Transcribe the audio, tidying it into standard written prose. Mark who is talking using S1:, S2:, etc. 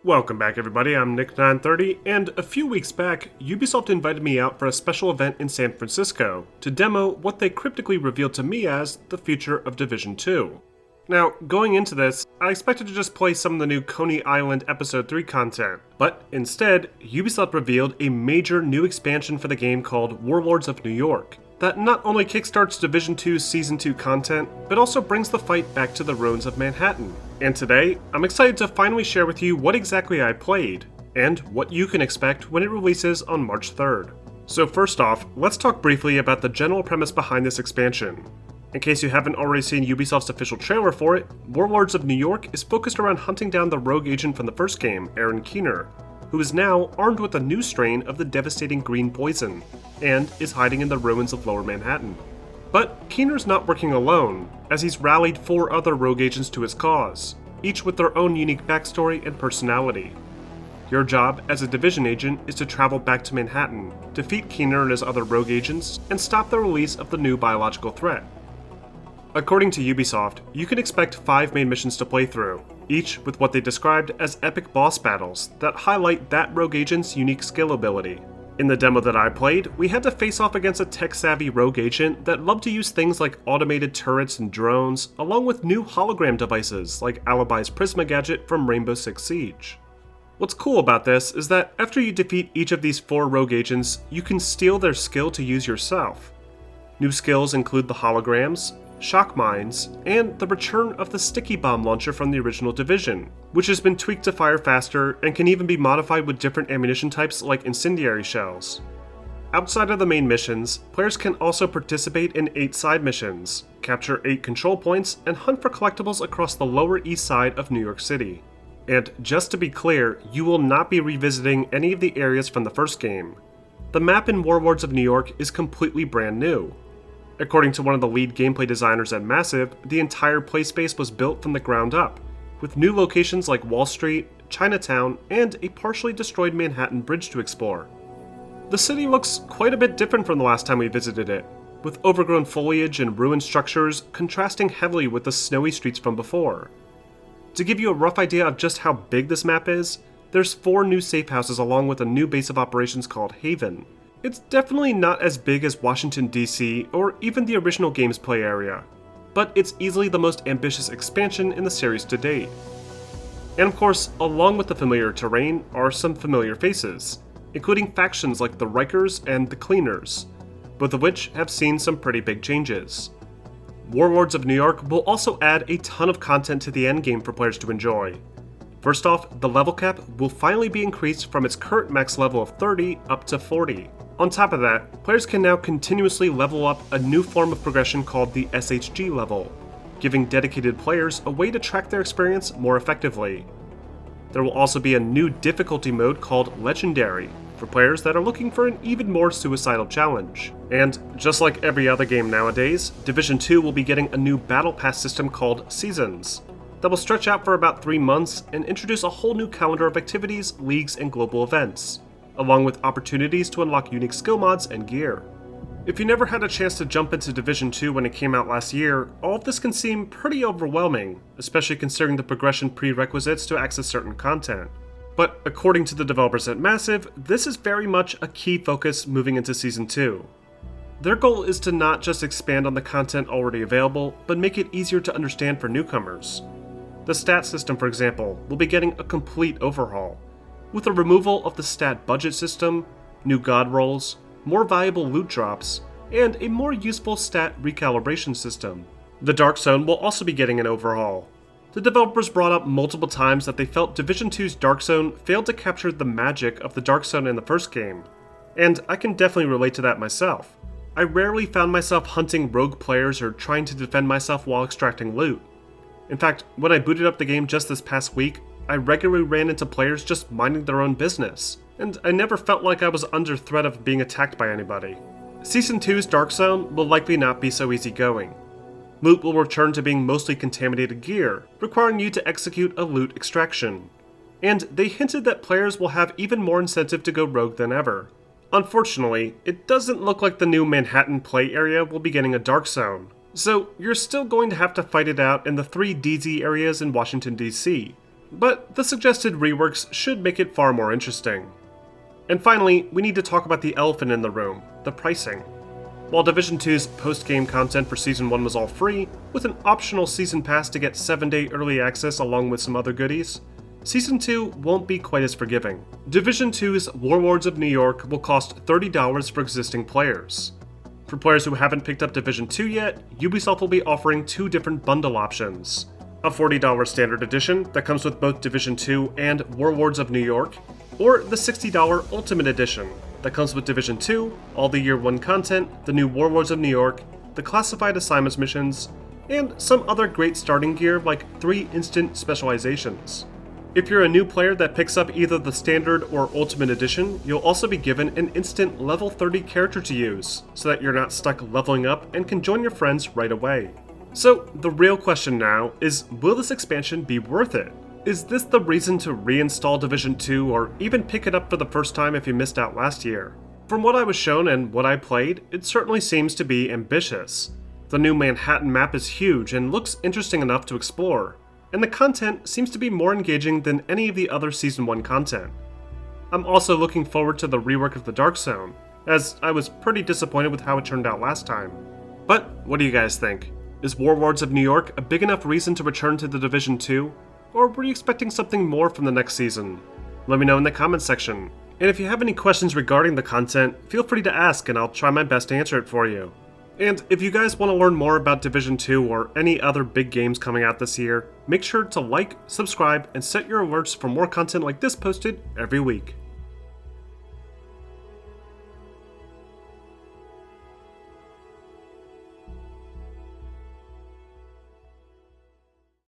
S1: Welcome back everybody, I'm Nick930, and a few weeks back, Ubisoft invited me out for a special event in San Francisco to demo what they cryptically revealed to me as the future of Division 2. Now, going into this, I expected to just play some of the new Coney Island Episode 3 content, but instead, Ubisoft revealed a major new expansion for the game called Warlords of New York, that not only kickstarts Division 2's Season 2 content, but also brings the fight back to the ruins of Manhattan. And today, I'm excited to finally share with you what exactly I played, and what you can expect when it releases on March 3rd. So first off, let's talk briefly about the general premise behind this expansion. In case you haven't already seen Ubisoft's official trailer for it, Warlords of New York is focused around hunting down the rogue agent from the first game, Aaron Keener, who is now armed with a new strain of the devastating green poison, and is hiding in the ruins of Lower Manhattan. But Keener's not working alone, as he's rallied 4 other rogue agents to his cause, each with their own unique backstory and personality. Your job as a Division agent is to travel back to Manhattan, defeat Keener and his other rogue agents, and stop the release of the new biological threat. According to Ubisoft, you can expect 5 main missions to play through, each with what they described as epic boss battles that highlight that rogue agent's unique skill ability. In the demo that I played, we had to face off against a tech-savvy rogue agent that loved to use things like automated turrets and drones, along with new hologram devices like Alibi's Prisma gadget from Rainbow Six Siege. What's cool about this is that after you defeat each of these 4 rogue agents, you can steal their skill to use yourself. New skills include the holograms, shock mines, and the return of the sticky bomb launcher from the original Division, which has been tweaked to fire faster and can even be modified with different ammunition types like incendiary shells. Outside of the main missions, players can also participate in 8 side missions, capture 8 control points, and hunt for collectibles across the Lower East Side of New York City. And just to be clear, you will not be revisiting any of the areas from the first game. The map in Warlords of New York is completely brand new. According to one of the lead gameplay designers at Massive, the entire playspace was built from the ground up, with new locations like Wall Street, Chinatown, and a partially destroyed Manhattan Bridge to explore. The city looks quite a bit different from the last time we visited it, with overgrown foliage and ruined structures contrasting heavily with the snowy streets from before. To give you a rough idea of just how big this map is, there's 4 new safe houses along with a new base of operations called Haven. It's definitely not as big as Washington, D.C., or even the original game's play area, but it's easily the most ambitious expansion in the series to date. And of course, along with the familiar terrain are some familiar faces, including factions like the Rikers and the Cleaners, both of which have seen some pretty big changes. Warlords of New York will also add a ton of content to the endgame for players to enjoy. First off, the level cap will finally be increased from its current max level of 30 up to 40. On top of that, players can now continuously level up a new form of progression called the SHG level, giving dedicated players a way to track their experience more effectively. There will also be a new difficulty mode called Legendary, for players that are looking for an even more suicidal challenge. And just like every other game nowadays, Division 2 will be getting a new Battle Pass system called Seasons, that will stretch out for about 3 months and introduce a whole new calendar of activities, leagues, and global events, along with opportunities to unlock unique skill mods and gear. If you never had a chance to jump into Division 2 when it came out last year, all of this can seem pretty overwhelming, especially considering the progression prerequisites to access certain content. But according to the developers at Massive, this is very much a key focus moving into Season 2. Their goal is to not just expand on the content already available, but make it easier to understand for newcomers. The stat system, for example, will be getting a complete overhaul, with the removal of the stat budget system, new god rolls, more valuable loot drops, and a more useful stat recalibration system. The Dark Zone will also be getting an overhaul. The developers brought up multiple times that they felt Division 2's Dark Zone failed to capture the magic of the Dark Zone in the first game, and I can definitely relate to that myself. I rarely found myself hunting rogue players or trying to defend myself while extracting loot. In fact, when I booted up the game just this past week, I regularly ran into players just minding their own business, and I never felt like I was under threat of being attacked by anybody. Season 2's Dark Zone will likely not be so easygoing. Loot will return to being mostly contaminated gear, requiring you to execute a loot extraction. And they hinted that players will have even more incentive to go rogue than ever. Unfortunately, it doesn't look like the new Manhattan play area will be getting a Dark Zone, so you're still going to have to fight it out in the 3 DZ areas in Washington, D.C., but the suggested reworks should make it far more interesting. And finally, we need to talk about the elephant in the room, the pricing. While Division 2's post-game content for Season 1 was all free, with an optional Season Pass to get 7-day early access along with some other goodies, Season 2 won't be quite as forgiving. Division 2's Warlords of New York will cost $30 for existing players. For players who haven't picked up Division 2 yet, Ubisoft will be offering two different bundle options. A $40 standard edition that comes with both Division 2 and Warlords of New York, or the $60 Ultimate Edition that comes with Division 2, all the Year 1 content, the new Warlords of New York, the classified assignments missions, and some other great starting gear like 3 instant specializations. If you're a new player that picks up either the Standard or Ultimate Edition, you'll also be given an instant level 30 character to use, so that you're not stuck leveling up and can join your friends right away. So, the real question now is, will this expansion be worth it? Is this the reason to reinstall Division 2 or even pick it up for the first time if you missed out last year? From what I was shown and what I played, it certainly seems to be ambitious. The new Manhattan map is huge and looks interesting enough to explore, and the content seems to be more engaging than any of the other Season 1 content. I'm also looking forward to the rework of the Dark Zone, as I was pretty disappointed with how it turned out last time. But what do you guys think? Is Warlords of New York a big enough reason to return to the Division 2? Or were you expecting something more from the next season? Let me know in the comments section. And if you have any questions regarding the content, feel free to ask and I'll try my best to answer it for you. And if you guys want to learn more about Division 2 or any other big games coming out this year, make sure to like, subscribe, and set your alerts for more content like this posted every week.